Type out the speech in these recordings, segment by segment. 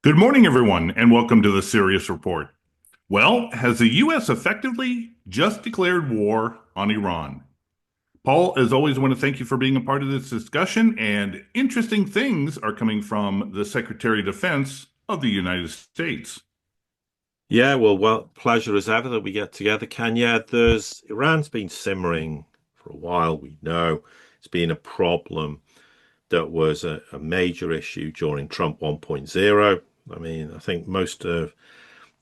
Good morning, everyone, and welcome to the Sirius Report. Well, has the U.S. effectively just declared war on Iran? Paul, as always, I want to thank you for being a part of this discussion, and interesting things are coming from the Secretary of Defense of the United States. Well, pleasure as ever that we get together, Ken. Iran's been simmering for a while. We know it's been a problem that was a major issue during Trump 1.0. I mean, I think most of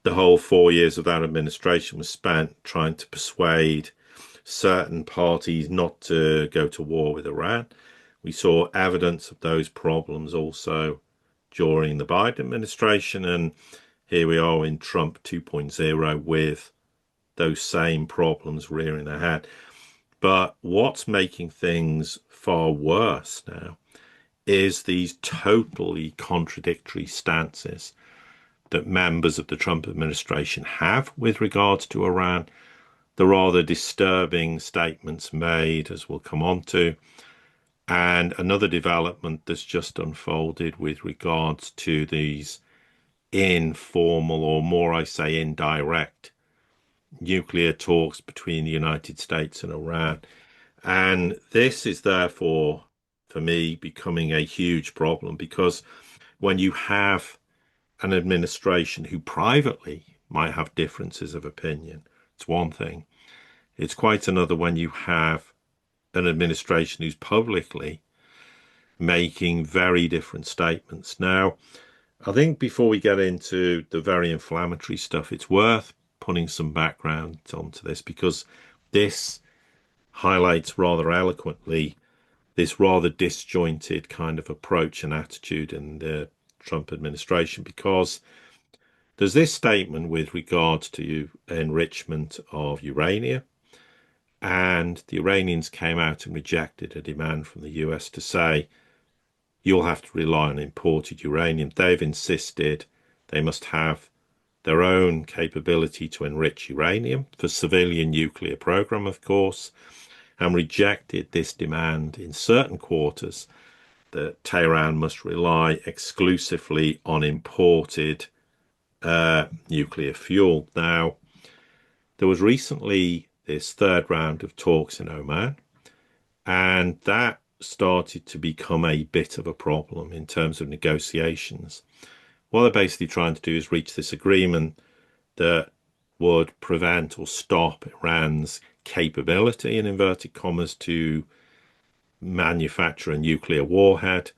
the whole 4 years of that administration was spent trying to persuade certain parties not to go to war with Iran. We saw evidence of those problems also during the Biden administration, and here we are in Trump 2.0 with those same problems rearing their head. But what's making things far worse now is these totally contradictory stances that members of the Trump administration have with regards to Iran, the rather disturbing statements made, as we'll come on to, and another development that's just unfolded with regards to these informal, or more I say indirect, nuclear talks between the United States and Iran. And this is therefore, for me, becoming a huge problem because when you have an administration who privately might have differences of opinion, it's one thing. It's quite another when you have an administration who's publicly making very different statements. Now, I think before we get into the very inflammatory stuff, it's worth putting some background onto this because this highlights rather eloquently this rather disjointed kind of approach and attitude in the Trump administration, because there's this statement with regards to enrichment of uranium, and the Iranians came out and rejected a demand from the US to say you'll have to rely on imported uranium. They've insisted they must have their own capability to enrich uranium for civilian nuclear program, of course, and rejected this demand in certain quarters that Tehran must rely exclusively on imported nuclear fuel. Now, there was recently this third round of talks in Oman, and that started to become a bit of a problem in terms of negotiations. What they're basically trying to do is reach this agreement that would prevent or stop Iran's capability, in inverted commas, to manufacture a nuclear warhead.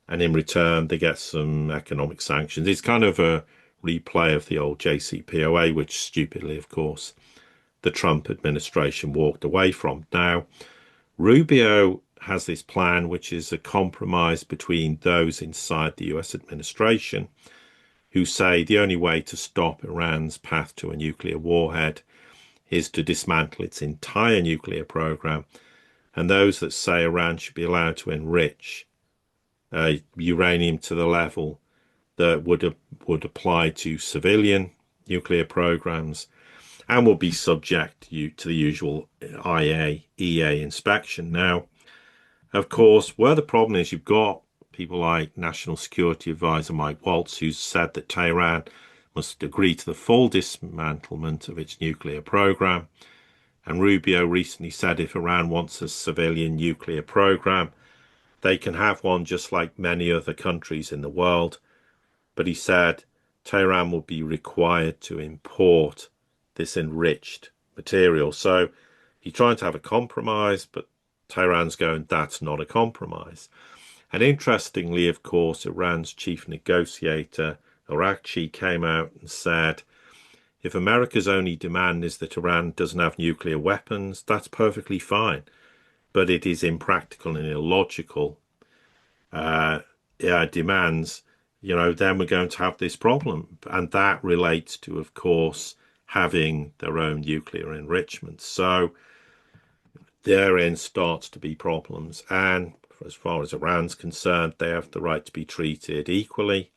And in return, they get some economic sanctions. It's kind of a replay of the old JCPOA, which stupidly, of course, the Trump administration walked away from. Now, Rubio has this plan, which is a compromise between those inside the US administration who say the only way to stop Iran's path to a nuclear warhead is to dismantle its entire nuclear program, and those that say Iran should be allowed to enrich uranium to the level that would apply to civilian nuclear programs and will be subject to the usual IAEA inspection. Now, of course, where the problem is, you've got people like National Security Advisor Mike Waltz, who's said that Tehran must agree to the full dismantlement of its nuclear program. And Rubio recently said if Iran wants a civilian nuclear program, they can have one just like many other countries in the world. But he said Tehran will be required to import this enriched material. So he's trying to have a compromise, but Tehran's going, that's not a compromise. And interestingly, of course, Iran's chief negotiator, Arakchi, came out and said, if America's only demand is that Iran doesn't have nuclear weapons, that's perfectly fine. But it is impractical and illogical demands, then we're going to have this problem. And that relates to, of course, having their own nuclear enrichment. So therein starts to be problems. And as far as Iran's concerned, they have the right to be treated equally.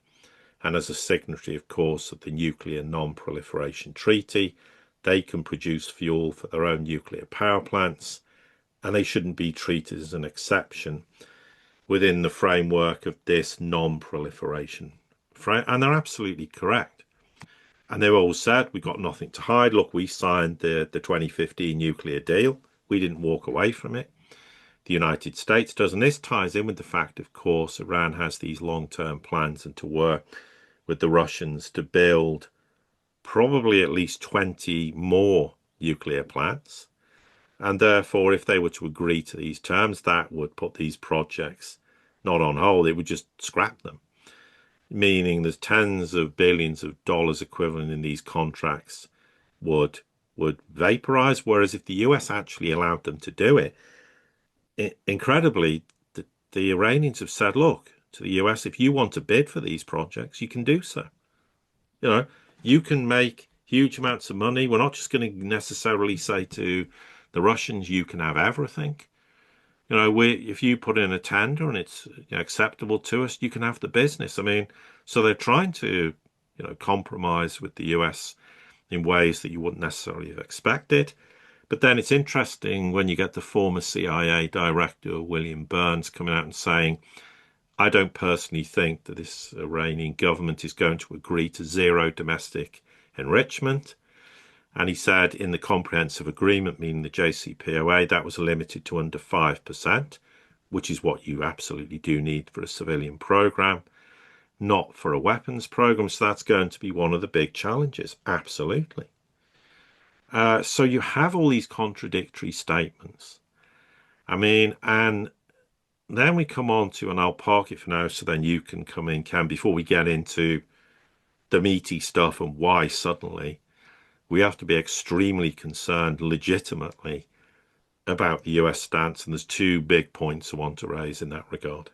And as a signatory, of course, of the Nuclear Non-Proliferation Treaty, they can produce fuel for their own nuclear power plants, and they shouldn't be treated as an exception within the framework of this non-proliferation And they're absolutely correct. And they've all said, we've got nothing to hide. Look, we signed the 2015 nuclear deal. We didn't walk away from it. The United States does. And this ties in with the fact, of course, Iran has these long-term plans and to work with the Russians to build probably at least 20 more nuclear plants. And therefore, if they were to agree to these terms, that would put these projects not on hold, it would just scrap them. Meaning there's tens of billions of dollars equivalent in these contracts would vaporize. Whereas if the US actually allowed them to do it, incredibly, the Iranians have said, look, to the US, if you want to bid for these projects, you can do so. You know, you can make huge amounts of money. We're not just going to necessarily say to the Russians, you can have everything. You know, if you put in a tender and it's acceptable to us, you can have the business. I mean, so they're trying to, compromise with the US in ways that you wouldn't necessarily have expected. But then it's interesting when you get the former CIA director, William Burns, coming out and saying, I don't personally think that this Iranian government is going to agree to zero domestic enrichment. And he said in the comprehensive agreement, meaning the JCPOA, that was limited to under 5%, which is what you absolutely do need for a civilian program, not for a weapons program. So that's going to be one of the big challenges. Absolutely. So you have all these contradictory statements. I mean, and then we come on to, and I'll park it for now so then you can come in, Cam, before we get into the meaty stuff and why suddenly we have to be extremely concerned legitimately about the US stance. And there's two big points I want to raise in that regard.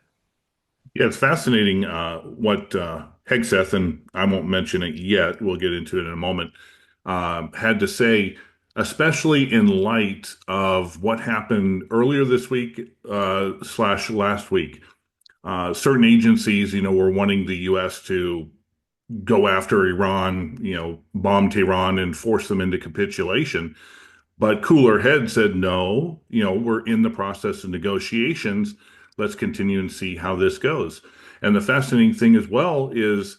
Yeah, it's fascinating what Hegseth, and I won't mention it yet, we'll get into it in a moment, had to say, especially in light of what happened earlier this week slash last week. Certain agencies, were wanting the U.S. to go after Iran, bomb Tehran and force them into capitulation. But cooler heads said, no, we're in the process of negotiations. Let's continue and see how this goes. And the fascinating thing as well is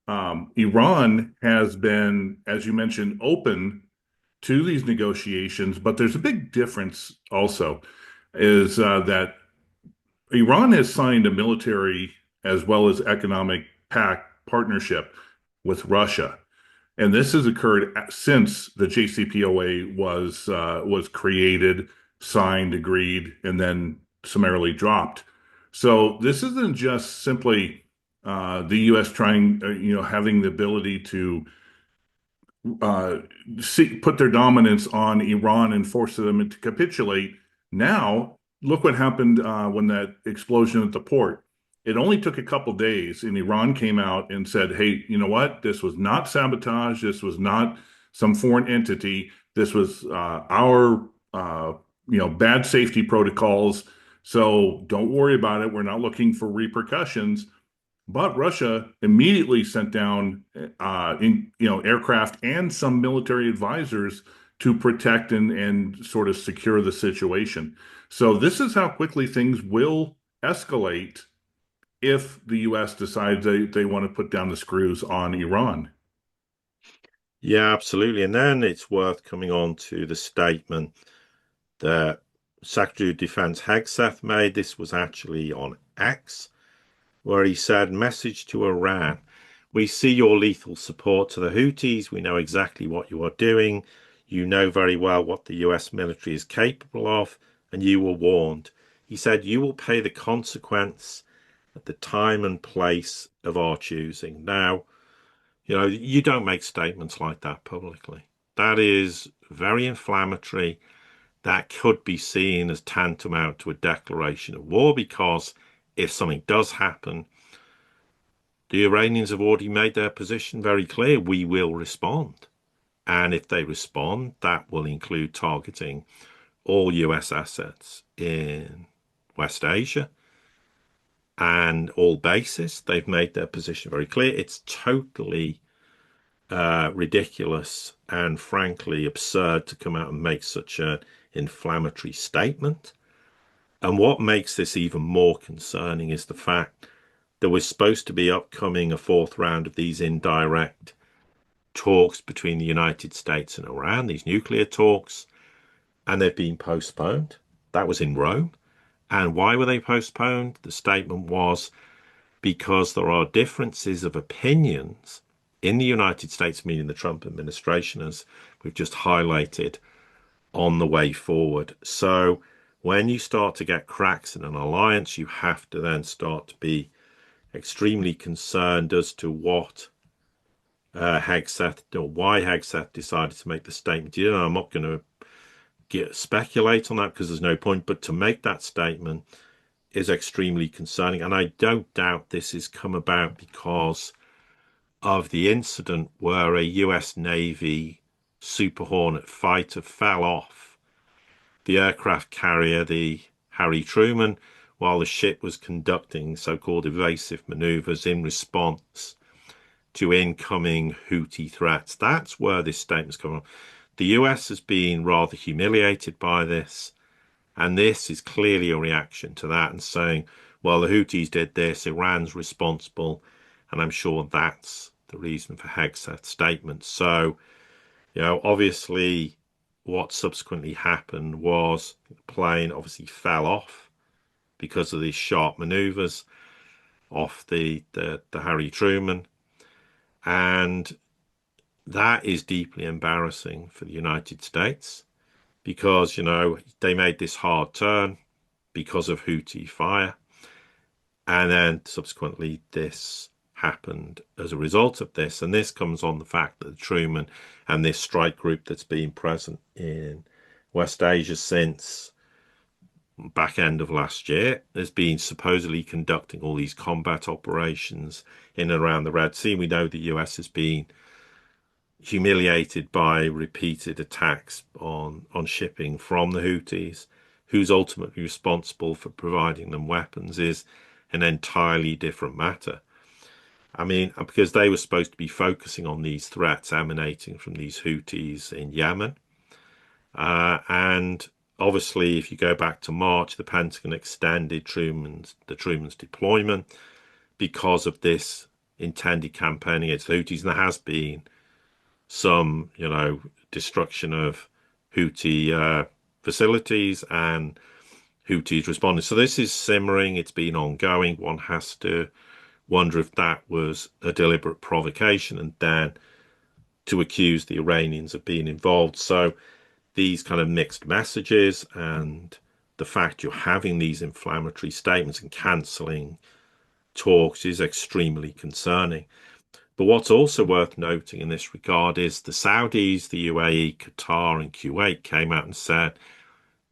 Iran has been, as you mentioned, open to these negotiations. But there's a big difference also is that Iran has signed a military as well as economic pact partnership with Russia. And this has occurred since the JCPOA was created, signed, agreed, and then summarily dropped. So this isn't just simply the U.S. trying, having the ability to put their dominance on Iran and force them to capitulate. Now, look what happened when that explosion at the port. It only took a couple days, and Iran came out and said, "Hey, you know what? This was not sabotage. This was not some foreign entity. This was our, bad safety protocols. So don't worry about it. We're not looking for repercussions." But Russia immediately sent down, aircraft and some military advisors to protect and sort of secure the situation. So this is how quickly things will escalate if the U.S. decides they want to put down the screws on Iran. Yeah, absolutely. And then it's worth coming on to the statement that Secretary of Defense Hegseth made. This was actually on X, where he said, message to Iran, we see your lethal support to the Houthis. We know exactly what you are doing. You know very well what the US military is capable of, and you were warned. He said, you will pay the consequence at the time and place of our choosing. Now, you don't make statements like that publicly. That is very inflammatory. That could be seen as tantamount to a declaration of war because if something does happen, the Iranians have already made their position very clear. We will respond. And if they respond, that will include targeting all US assets in West Asia and all bases. They've made their position very clear. It's totally ridiculous and frankly absurd to come out and make such an inflammatory statement. And what makes this even more concerning is the fact there was supposed to be upcoming a fourth round of these indirect talks between the United States and Iran, these nuclear talks, and they've been postponed. That was in Rome. And why were they postponed? The statement was because there are differences of opinions in the United States, meaning the Trump administration, as we've just highlighted, on the way forward. So when you start to get cracks in an alliance, you have to then start to be extremely concerned as to what Hegseth or why Hegseth decided to make the statement. You know, I'm not going to speculate on that because there's no point, but to make that statement is extremely concerning. And I don't doubt this has come about because of the incident where a US Navy Super Hornet fighter fell off the aircraft carrier, the Harry Truman, while the ship was conducting so-called evasive maneuvers in response to incoming Houthi threats. That's where this statement's coming from. The US has been rather humiliated by this, and this is clearly a reaction to that and saying, well, the Houthis did this, Iran's responsible, and I'm sure that's the reason for Hegseth's statement. So, obviously what subsequently happened was the plane obviously fell off because of these sharp maneuvers off the Harry Truman. And that is deeply embarrassing for the United States because, they made this hard turn because of Houthi fire. And then subsequently this happened as a result of this. And this comes on the fact that Truman and this strike group that's been present in West Asia since back end of last year has been supposedly conducting all these combat operations in and around the Red Sea. We know the US has been humiliated by repeated attacks on shipping from the Houthis. Who's ultimately responsible for providing them weapons is an entirely different matter. I mean, because they were supposed to be focusing on these threats emanating from these Houthis in Yemen. And obviously, if you go back to March, the Pentagon extended Truman's deployment because of this intended campaign against the Houthis. And there has been some, destruction of Houthi facilities and Houthis responding. So this is simmering. It's been ongoing. One has to wonder if that was a deliberate provocation and then to accuse the Iranians of being involved. So these kind of mixed messages and the fact you're having these inflammatory statements and cancelling talks is extremely concerning. But what's also worth noting in this regard is the Saudis, the UAE, Qatar, and Kuwait came out and said,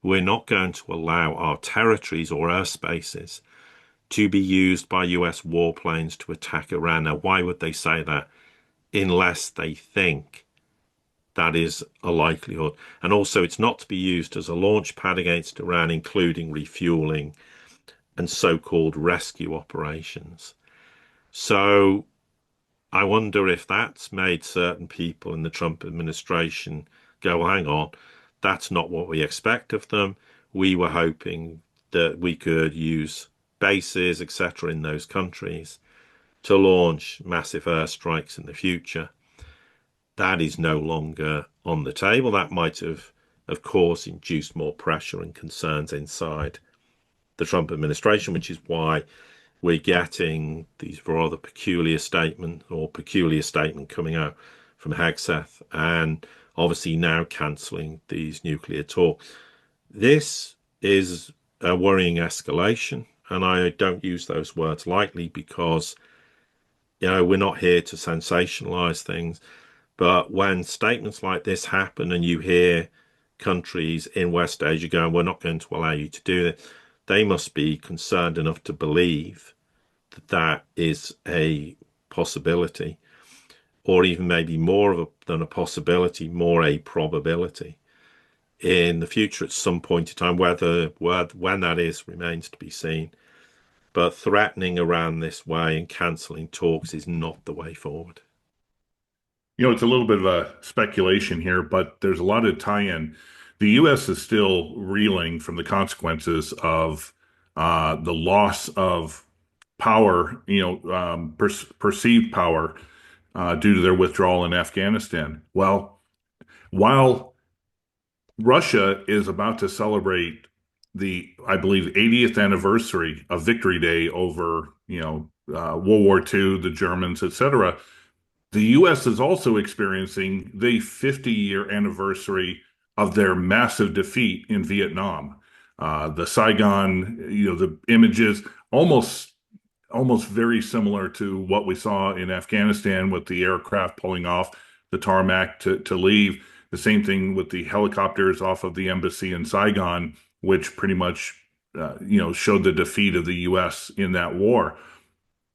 we're not going to allow our territories or airspaces to be used by US warplanes to attack Iran. Now, why would they say that? Unless they think that is a likelihood. And also, it's not to be used as a launch pad against Iran, including refueling and so-called rescue operations. So I wonder if that's made certain people in the Trump administration go, hang on, that's not what we expect of them. We were hoping that we could use bases, etc., in those countries to launch massive airstrikes in the future. That is no longer on the table. That might have, of course, induced more pressure and concerns inside the Trump administration, which is why we're getting these rather peculiar statement coming out from Hegseth and obviously now cancelling these nuclear talks. This is a worrying escalation, and I don't use those words lightly because, we're not here to sensationalize things. But when statements like this happen and you hear countries in West Asia going, we're not going to allow you to do it, they must be concerned enough to believe that that is a possibility, or even maybe than a possibility, more a probability in the future at some point in time. When that is remains to be seen. But threatening around this way and cancelling talks is not the way forward. It's a little bit of a speculation here, but there's a lot of tie-in. The U.S. is still reeling from the consequences of the loss of power, perceived power due to their withdrawal in Afghanistan. Well, while Russia is about to celebrate I believe, 80th anniversary of Victory Day over, World War II, the Germans, etc., the U.S. is also experiencing the 50-year anniversary of their massive defeat in Vietnam. The Saigon, the images almost very similar to what we saw in Afghanistan with the aircraft pulling off the tarmac to leave. The same thing with the helicopters off of the embassy in Saigon, which pretty much, showed the defeat of the U.S. in that war.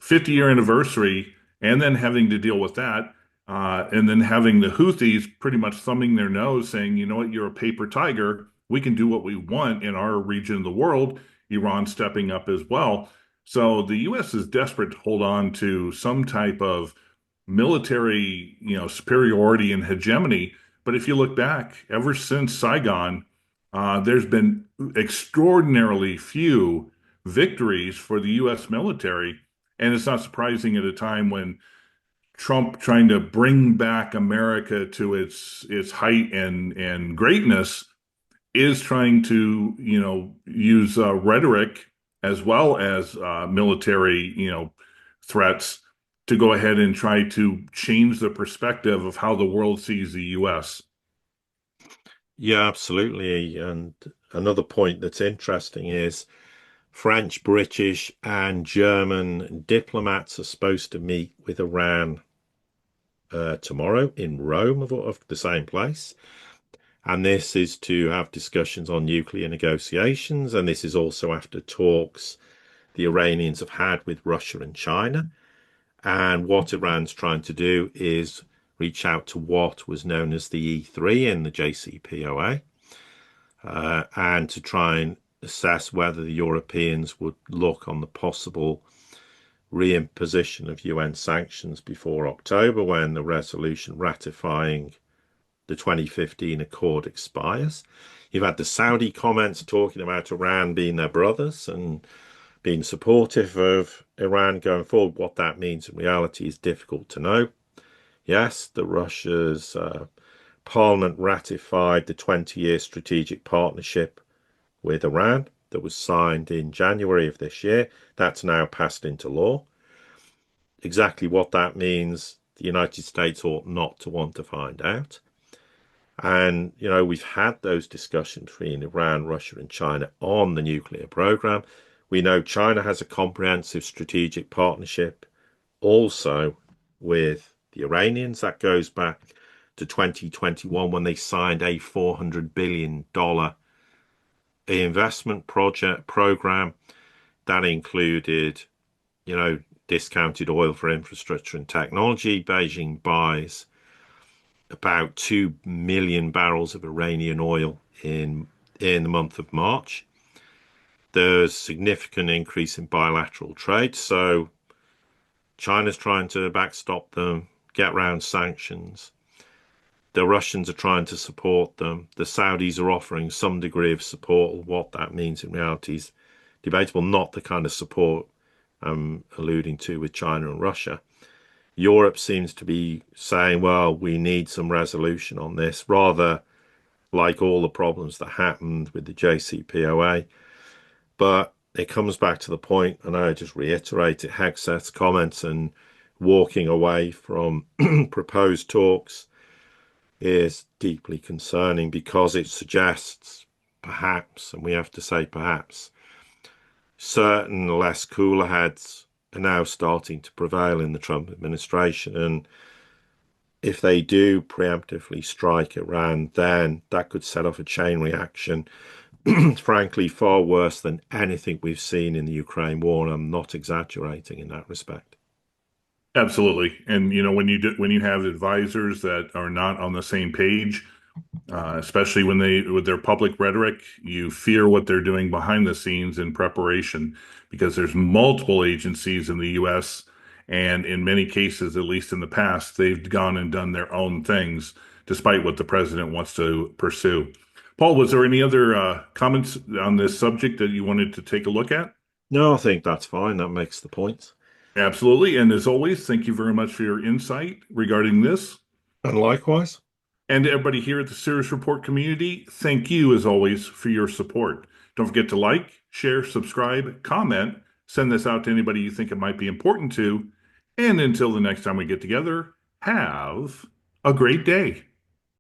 50-year anniversary, and then having to deal with that, and then having the Houthis pretty much thumbing their nose, saying, you know what, you're a paper tiger. We can do what we want in our region of the world. Iran stepping up as well. So the U.S. is desperate to hold on to some type of military, superiority and hegemony. But if you look back, ever since Saigon, there's been extraordinarily few victories for the U.S. military. And it's not surprising at a time when Trump trying to bring back America to its height and greatness is trying to, use rhetoric as well as military, threats to go ahead and try to change the perspective of how the world sees the U.S. Yeah, absolutely. And another point that's interesting is French, British, and German diplomats are supposed to meet with Iran tomorrow in Rome, of the same place. And this is to have discussions on nuclear negotiations. And this is also after talks the Iranians have had with Russia and China. And what Iran's trying to do is reach out to what was known as the E3 in the JCPOA, and to try and assess whether the Europeans would look on the possible reimposition of UN sanctions before October, when the resolution ratifying the 2015 accord expires. You've had the Saudi comments talking about Iran being their brothers and being supportive of Iran going forward. What that means in reality is difficult to know. Yes, the Russia's parliament ratified the 20-year strategic partnership with Iran that was signed in January of this year. That's now passed into law. Exactly what that means, the United States ought not to want to find out. And, we've had those discussions between Iran, Russia, and China on the nuclear program. We know China has a comprehensive strategic partnership also with the Iranians. That goes back to 2021 when they signed a $400 billion investment project program that included, discounted oil for infrastructure and technology. Beijing buys about 2 million barrels of Iranian oil in the month of March. There's significant increase in bilateral trade. So China's trying to backstop them, get around sanctions. The Russians are trying to support them. The Saudis are offering some degree of support. What that means in reality is debatable, not the kind of support I'm alluding to with China and Russia. Europe seems to be saying, well, we need some resolution on this, rather like all the problems that happened with the JCPOA. But it comes back to the point, and I just reiterate it, Hegseth's comments and walking away from proposed talks is deeply concerning, because it suggests perhaps, and we have to say perhaps, certain less cooler heads are now starting to prevail in the Trump administration. And if they do preemptively strike Iran, then that could set off a chain reaction, frankly, far worse than anything we've seen in the Ukraine war. And I'm not exaggerating in that respect. Absolutely. And when you have advisors that are not on the same page, especially when with their public rhetoric, you fear what they're doing behind the scenes in preparation, because there's multiple agencies in the U.S. and in many cases, at least in the past, they've gone and done their own things despite what the president wants to pursue. Paul, was there any other comments on this subject that you wanted to take a look at? No, I think that's fine. That makes the point. Absolutely. And as always, thank you very much for your insight regarding this. And likewise. And to everybody here at the Sirius Report community, thank you as always for your support. Don't forget to like, share, subscribe, comment, send this out to anybody you think it might be important to. And until the next time we get together, have a great day.